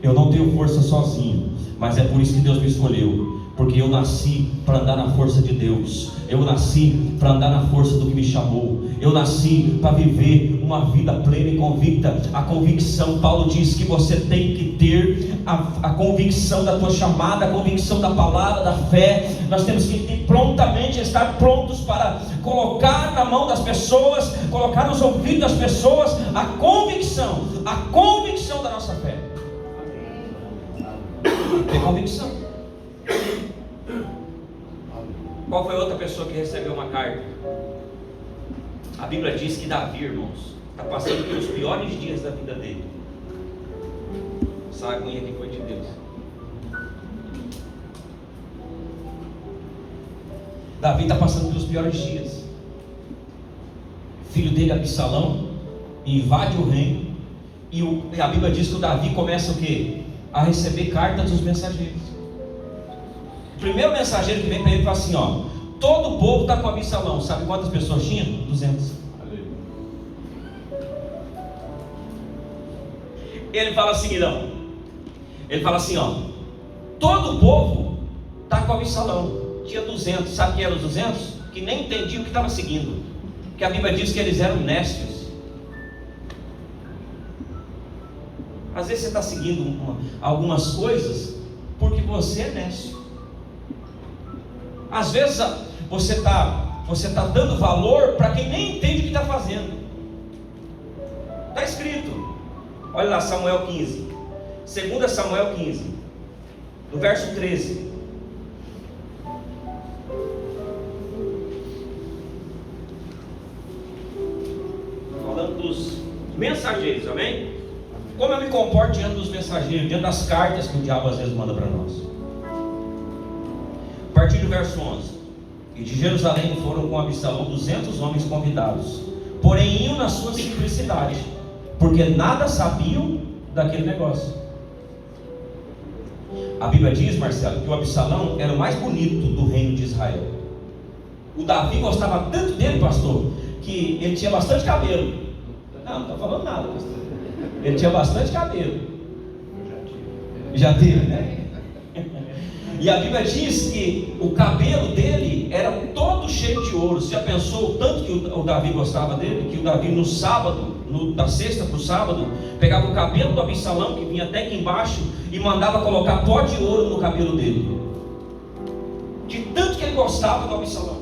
Eu não tenho força sozinho, mas é por isso que Deus me escolheu. Porque eu nasci para andar na força de Deus. Eu nasci para andar na força do que me chamou. Eu nasci para viver uma vida plena e convicta. A convicção, Paulo diz que você tem que ter a convicção da tua chamada, a convicção da palavra, da fé. Nós temos que prontamente estar prontos para colocar na mão das pessoas, colocar nos ouvidos das pessoas a convicção da nossa fé. Ter convicção. Qual foi a outra pessoa que recebeu uma carta? A Bíblia diz que Davi, irmãos, está passando pelos piores dias da vida dele. Essa aguinha aqui foi de Deus. Davi está passando pelos piores dias. O filho dele, Absalão, invade o reino. E a Bíblia diz que o Davi começa o quê? A receber cartas dos mensageiros. O primeiro mensageiro que vem para ele fala assim: ó, todo o povo está com Absalão. Sabe quantas pessoas tinha? 200. Ele fala assim, não. Ele fala assim, ó, todo o povo está com Absalão. Tinha 200. Sabe quem eram os 200? Que nem entendiam o que estava seguindo. Que a Bíblia diz que eles eram nécios. Às vezes você está seguindo algumas coisas porque você é nécio. Às vezes você está dando valor para quem nem entende o que está fazendo. Está escrito, olha lá, Samuel 15, 2 Samuel 15, no verso 13. Falando dos mensageiros, amém? Como eu me comporto diante dos mensageiros, diante das cartas que o diabo às vezes manda para nós. partir do verso 11. E de Jerusalém foram com Absalão 200 homens convidados, porém iam na sua simplicidade, porque nada sabiam daquele negócio. A Bíblia diz, Marcelo, que o Absalão era o mais bonito do reino de Israel. O Davi gostava tanto dele, pastor, que ele tinha bastante cabelo. Não estou falando nada, pastor. Ele tinha bastante cabelo. Já teve, né? E a Bíblia diz que o cabelo dele era todo cheio de ouro. Você já pensou o tanto que o Davi gostava dele? Que o Davi no sábado, da sexta para o sábado, pegava o cabelo do Absalão, que vinha até aqui embaixo, e mandava colocar pó de ouro no cabelo dele. De tanto que ele gostava do Absalão.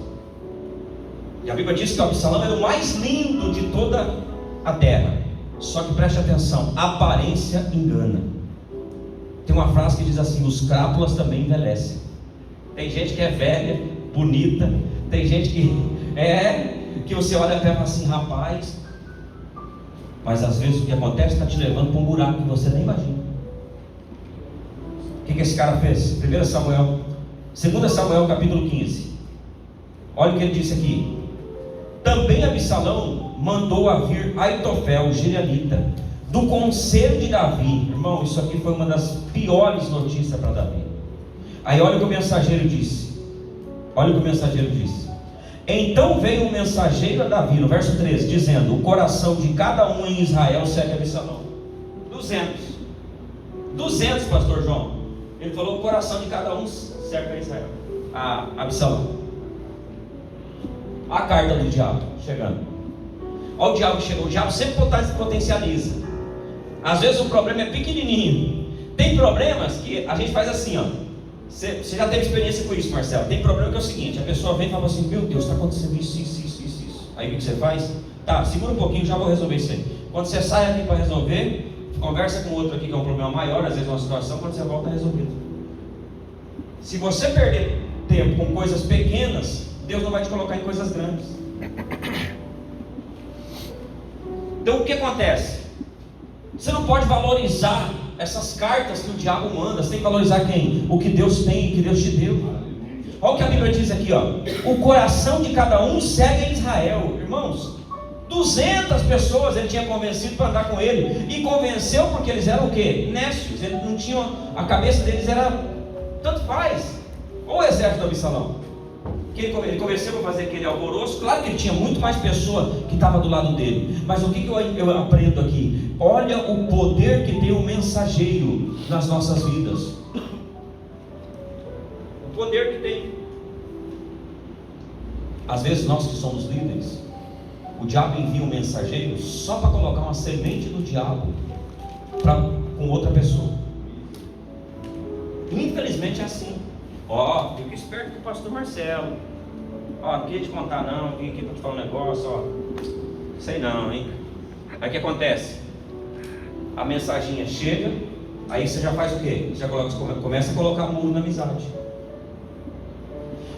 E a Bíblia diz que o Absalão era o mais lindo de toda a terra. Só que preste atenção, aparência engana. Tem uma frase que diz assim: os crápulas também envelhecem. Tem gente que é velha, bonita. Tem gente que você olha para ela assim, rapaz. Mas às vezes o que acontece está te levando para um buraco que você nem imagina. O que esse cara fez? 2 Samuel capítulo 15. Olha o que ele disse aqui. Também Absalão mandou a vir Aitofel, gileadita, do conselho de Davi. Irmão, isso aqui foi uma das piores notícias para Davi. Aí olha o que o mensageiro disse. Então veio um mensageiro a Davi, no verso 13, dizendo: o coração de cada um em Israel segue Absalão. 200, pastor João. Ele falou: o coração de cada um serve a Israel, a Absalão. A carta do diabo chegando. Olha o diabo que chegou. O diabo sempre potencializa. Às vezes o problema é pequenininho. Tem problemas que a gente faz assim, ó. Você já teve experiência com isso, Marcelo? Tem problema que é o seguinte: a pessoa vem e fala assim: meu Deus, está acontecendo isso. Aí o que você faz? Tá, segura um pouquinho, já vou resolver isso aí. Quando você sai aqui para resolver, conversa com outro aqui que é um problema maior, às vezes uma situação, quando você volta, é resolvido. Se você perder tempo com coisas pequenas, Deus não vai te colocar em coisas grandes. Então o que acontece? Você não pode valorizar essas cartas que o diabo manda. Você tem que valorizar quem? O que Deus tem, o que Deus te deu. Olha o que a Bíblia diz aqui, ó. O coração de cada um segue Israel. Irmãos, 200 pessoas ele tinha convencido para andar com ele. E convenceu porque eles eram o quê? Nécios. Eles não tinham, a cabeça deles era tanto faz. Ou o exército do Absalão, que ele convenceu para fazer aquele alvoroço. Claro que ele tinha muito mais pessoa que estava do lado dele. Mas o que eu aprendo aqui? Olha o poder que tem o mensageiro nas nossas vidas. O poder que tem. Às vezes nós que somos líderes, o diabo envia um mensageiro só para colocar uma semente do diabo com outra pessoa. Infelizmente é assim. Ó, fica esperto com o pastor Marcelo. Ó, não queria te contar não, vim aqui para te falar um negócio, ó. Sei não, hein? Aí o que acontece? A mensaginha chega, aí você já faz o quê? Você já começa a colocar muro na amizade.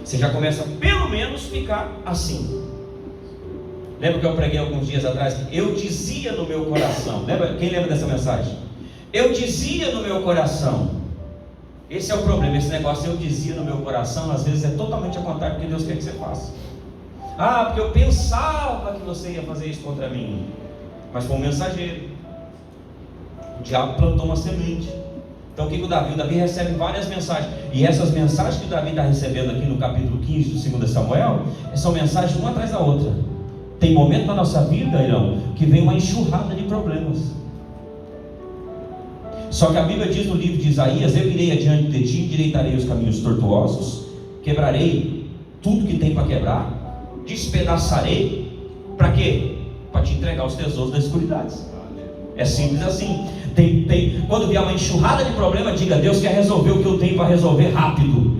Você já começa pelo menos ficar assim. Lembra que eu preguei alguns dias atrás? Eu dizia no meu coração. Quem lembra dessa mensagem? Eu dizia no meu coração. Esse é o problema, esse negócio eu dizia no meu coração, às vezes é totalmente ao contrário do que Deus quer que você faça. Ah, porque eu pensava que você ia fazer isso contra mim. Mas foi um mensageiro. O diabo plantou uma semente. Então o que o Davi recebe várias mensagens. E essas mensagens que o Davi está recebendo aqui no capítulo 15 do 2 Samuel, são mensagens uma atrás da outra. Tem momento na nossa vida, irmão, que vem uma enxurrada de problemas. Só que a Bíblia diz no livro de Isaías: eu irei adiante de ti, endireitarei os caminhos tortuosos, quebrarei tudo que tem para quebrar, despedaçarei, para quê? Para te entregar os tesouros das escuridades. É simples assim. Quando vier uma enxurrada de problema, diga: Deus quer resolver o que eu tenho para resolver rápido.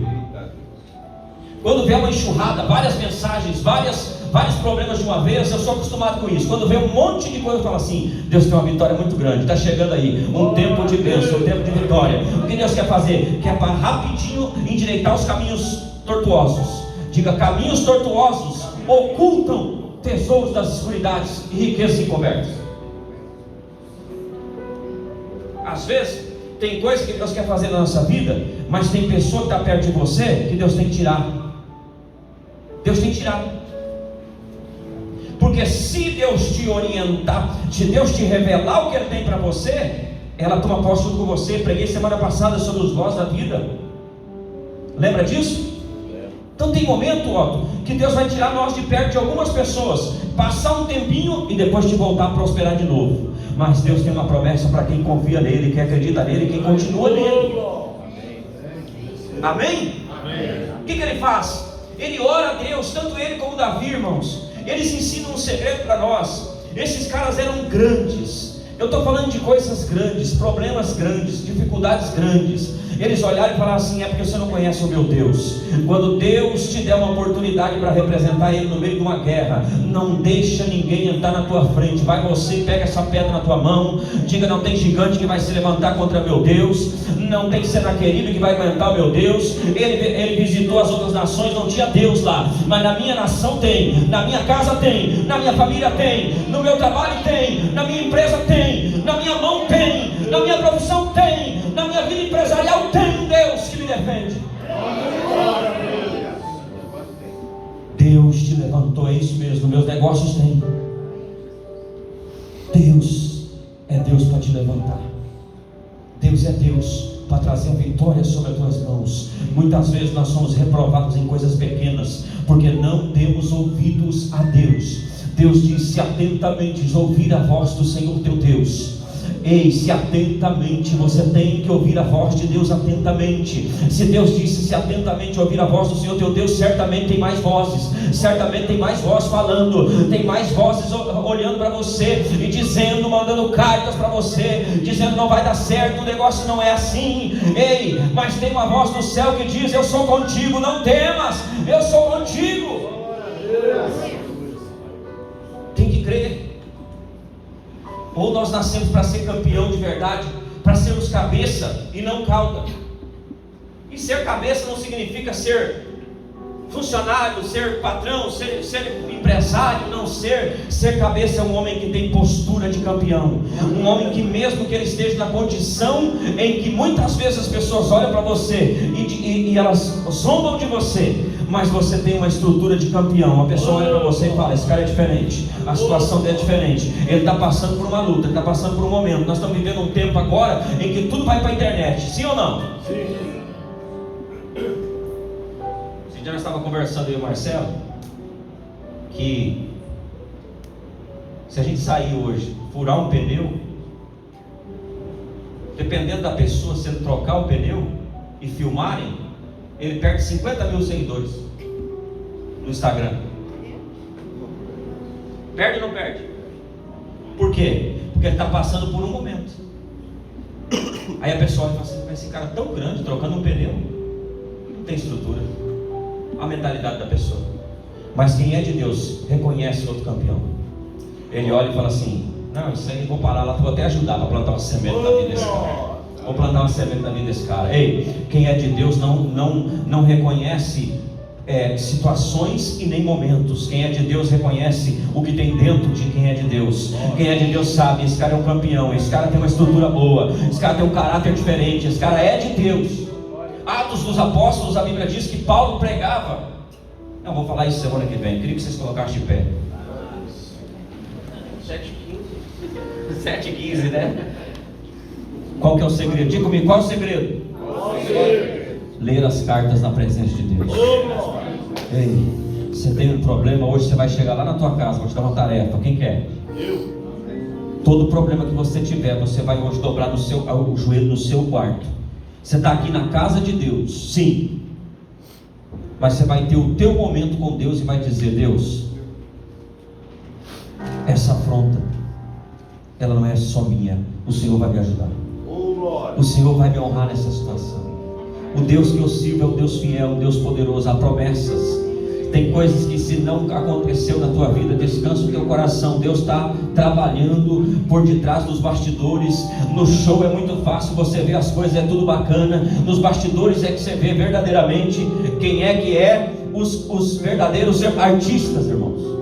Quando vier uma enxurrada, várias mensagens, vários problemas de uma vez, eu sou acostumado com isso. Quando vem um monte de coisa, eu falo assim: Deus tem uma vitória muito grande, está chegando aí, um tempo de bênção, um tempo de vitória. O que Deus quer fazer? Quer para rapidinho endireitar os caminhos tortuosos. Diga: caminhos tortuosos ocultam tesouros das escuridades e riquezas encobertas. Às vezes, tem coisa que Deus quer fazer na nossa vida, mas tem pessoa que está perto de você que Deus tem que tirar. Deus tem que tirar. Porque se Deus te orientar, se Deus te revelar o que Ele tem para você, ela toma posse junto com você. Preguei semana passada sobre os vós da vida. Lembra disso? Então tem momento, Otto, que Deus vai tirar nós de perto de algumas pessoas, passar um tempinho e depois te voltar a prosperar de novo. Mas Deus tem uma promessa para quem confia nele, quem acredita nele, quem continua nele. Amém? O que Ele faz? Ele ora a Deus, tanto ele como Davi, irmãos. Eles ensinam um segredo para nós. Esses caras eram grandes. Eu estou falando de coisas grandes, problemas grandes, dificuldades grandes. Eles olharam e falaram assim: é porque você não conhece o meu Deus. Quando Deus te der uma oportunidade para representar Ele no meio de uma guerra, não deixa ninguém entrar na tua frente. Vai você, pega essa pedra na tua mão, diga: não tem gigante que vai se levantar contra meu Deus, não tem Senaqueribe que vai aguentar o meu Deus. Ele visitou as outras nações, não tinha Deus lá, mas na minha nação tem, na minha casa tem, na minha família tem, no meu trabalho tem, na minha empresa tem, na minha mão tem, na minha profissão tem, na minha vida empresarial tem um Deus que me defende. Deus te levantou, é isso mesmo. Meus negócios tem. Deus é Deus para te levantar. Deus é Deus para trazer a vitória sobre as tuas mãos. Muitas vezes nós somos reprovados em coisas pequenas, porque não demos ouvidos a Deus. Deus disse: atentamente ouvir a voz do Senhor teu Deus. Ei, se atentamente, você tem que ouvir a voz de Deus atentamente. Se Deus disse se atentamente ouvir a voz do Senhor teu Deus, certamente tem mais vozes, certamente tem mais voz falando, tem mais vozes olhando para você e dizendo, mandando cartas para você, dizendo: não vai dar certo, o negócio não é assim. Ei, mas tem uma voz do céu que diz: eu sou contigo, não temas, eu sou contigo. Tem que crer. Ou nós nascemos para ser campeão de verdade, para sermos cabeça e não cauda. E ser cabeça não significa ser funcionário, ser patrão, ser empresário. Não, ser cabeça é um homem que tem postura de campeão. Um homem que, mesmo que ele esteja na condição em que muitas vezes as pessoas olham para você e elas zombam de você, mas você tem uma estrutura de campeão. A pessoa olha para você e fala: esse cara é diferente, a situação dele é diferente, ele está passando por uma luta, ele está passando por um momento. Nós estamos vivendo um tempo agora em que tudo vai para a internet, sim ou não? Sim. Esse dia nós estávamos conversando, eu e o Marcelo, que se a gente sair hoje, furar um pneu, dependendo da pessoa, se ele trocar o pneu e filmarem, ele perde 50 mil seguidores no Instagram. Perde ou não perde? Por quê? Porque ele está passando por um momento. Aí a pessoa fala assim: mas esse cara tão grande, trocando um pneu, não tem estrutura. A mentalidade da pessoa. Mas quem é de Deus reconhece outro campeão. Ele olha e fala assim: não, isso aí, vou parar lá, vou até ajudar para plantar uma semente na vida desse cara. Vou plantar uma semente na vida desse cara. Ei, quem é de Deus não reconhece situações e nem momentos. Quem é de Deus reconhece o que tem dentro de quem é de Deus. Quem é de Deus sabe: esse cara é um campeão, esse cara tem uma estrutura boa, esse cara tem um caráter diferente, esse cara é de Deus. Atos dos Apóstolos, a Bíblia diz que Paulo pregava. Não, vou falar isso semana que vem, queria que vocês colocassem de pé. 7h15, né? Qual que é o segredo? Diga comigo, qual é o segredo? Ler as cartas na presença de Deus. Ei, você tem um problema, hoje você vai chegar lá na tua casa, vou te dar uma tarefa. Quem quer? Todo problema que você tiver, você vai hoje dobrar o joelho no seu quarto. Você está aqui na casa de Deus, sim, mas você vai ter o teu momento com Deus e vai dizer: Deus, essa afronta, ela não é só minha, o Senhor vai me ajudar. O Senhor vai me honrar nessa situação. O Deus que eu sirvo é um Deus fiel, um Deus poderoso. Há promessas. Tem coisas que, se não aconteceu na tua vida, descansa o teu coração. Deus está trabalhando por detrás dos bastidores. No show é muito fácil você ver as coisas, é tudo bacana. Nos bastidores é que você vê verdadeiramente quem é que é os verdadeiros artistas, irmãos.